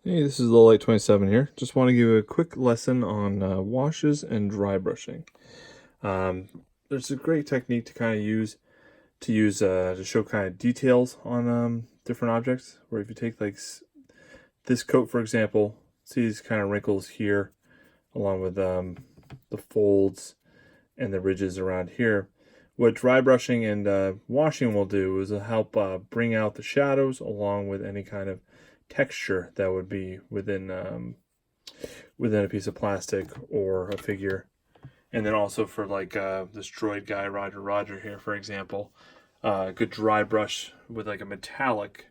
Hey, this is Lowlight27 here. Just want to give you a quick lesson on washes and dry brushing. There's a great technique to kind of use to show kind of details on different objects. Where if you take like this coat, for example, see these kind of wrinkles here, along with the folds and the ridges around here. What dry brushing and washing will do is it'll help bring out the shadows along with any kind of texture that would be within a piece of plastic or a figure. And then also for like this droid guy, Roger here, for example, a good dry brush with like a metallic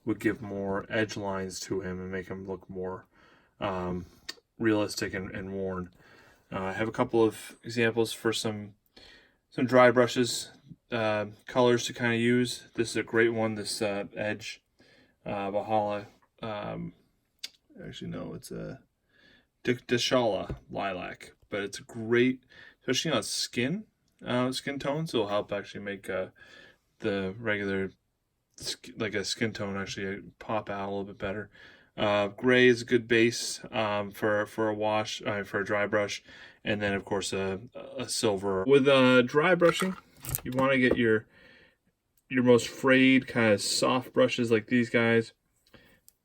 would give more edge lines to him and make him look more realistic and worn. I have a couple of examples for some dry brushes, colors to kind of use. This is a great one. This Edge Valhalla. Actually, no, it's a Deshala Lilac, but it's great, especially on skin tones. It'll help actually make the regular like a skin tone actually pop out a little bit better. Gray is a good base for a wash, for a dry brush, and then of course a silver. With dry brushing, you want to get your most frayed kind of soft brushes like these guys,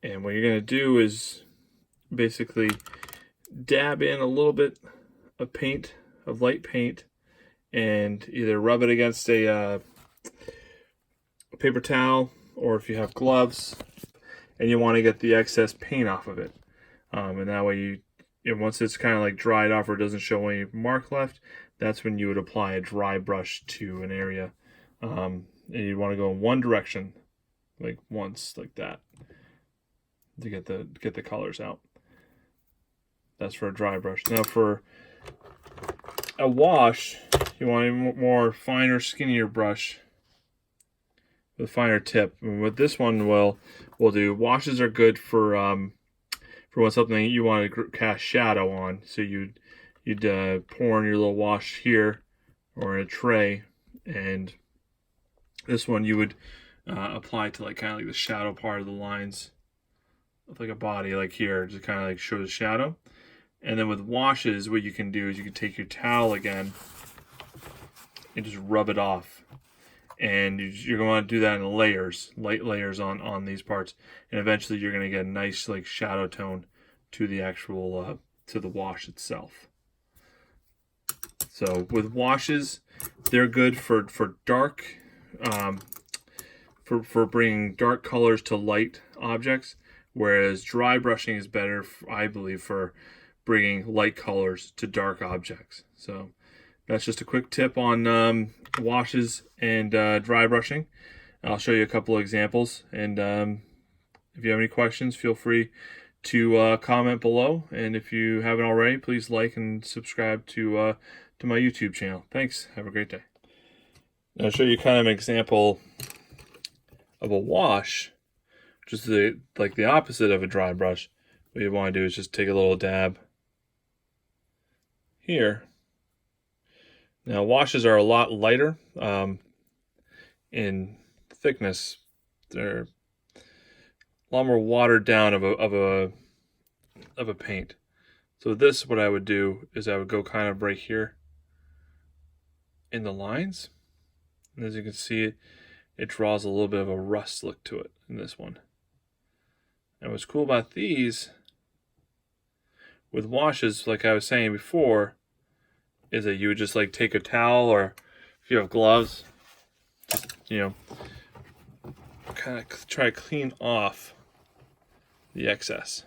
and what you're gonna do is basically dab in a little bit of paint, of light paint, and either rub it against a paper towel, or if you have gloves, and you want to get the excess paint off of it. And that way once it's kind of like dried off or doesn't show any mark left, that's when you would apply a dry brush to an area. And you'd want to go in one direction, like once, like that, to get the colors out. That's for a dry brush. Now for a wash, you want a more finer, skinnier brush with a finer tip. And what this one will do, washes are good for when something you want to cast shadow on. So you'd pour in your little wash here or in a tray, and this one you would apply to like kind of like the shadow part of the lines of like a body, like here, just kind of like show the shadow. And then with washes, what you can do is you can take your towel again and just rub it off. And you're going to want to do that in layers, light layers on these parts. And eventually you're going to get a nice like shadow tone to the actual, to the wash itself. So with washes, they're good for dark, for bringing dark colors to light objects. Whereas dry brushing is better, I believe, for bringing light colors to dark objects. So that's just a quick tip on washes and dry brushing. I'll show you a couple of examples, and if you have any questions, feel free to comment below. And if you haven't already, please like and subscribe to my YouTube channel. Thanks. Have a great day. Now I'll show you kind of an example of a wash, just like the opposite of a dry brush. What you want to do is just take a little dab here. Now washes are a lot lighter in thickness. They're a lot more watered down of a paint. So this, what I would do is I would go kind of right here in the lines, and as you can see, it draws a little bit of a rust look to it in this one. And what's cool about these with washes, like I was saying before, is that you would just like take a towel, or if you have gloves, just, kind of try to clean off the excess.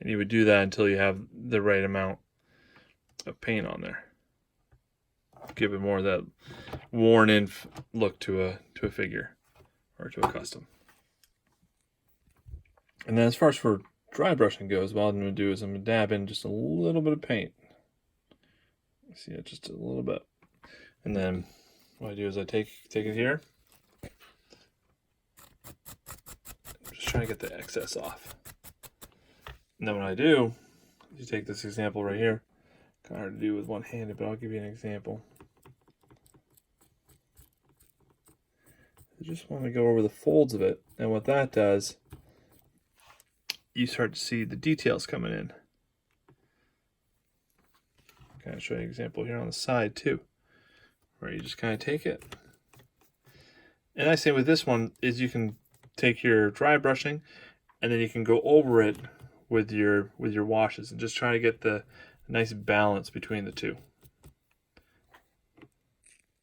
And you would do that until you have the right amount of paint on there. Give it more of that worn in look to a figure or to a custom. And then as far as for dry brushing goes, what I'm going to do is I'm going to dab in just a little bit of paint. See it, just a little bit. And then what I do is I take it here. I'm just trying to get the excess off. And then what I do, you take this example right here. Kind of hard to do with one-handed, but I'll give you an example. just want to go over the folds of it, and what that does, you start to see the details coming in. Kind of show you an example here on the side too, where you just kind of take it. And I say with this one is you can take your dry brushing, and then you can go over it with your washes, and just try to get the nice balance between the two.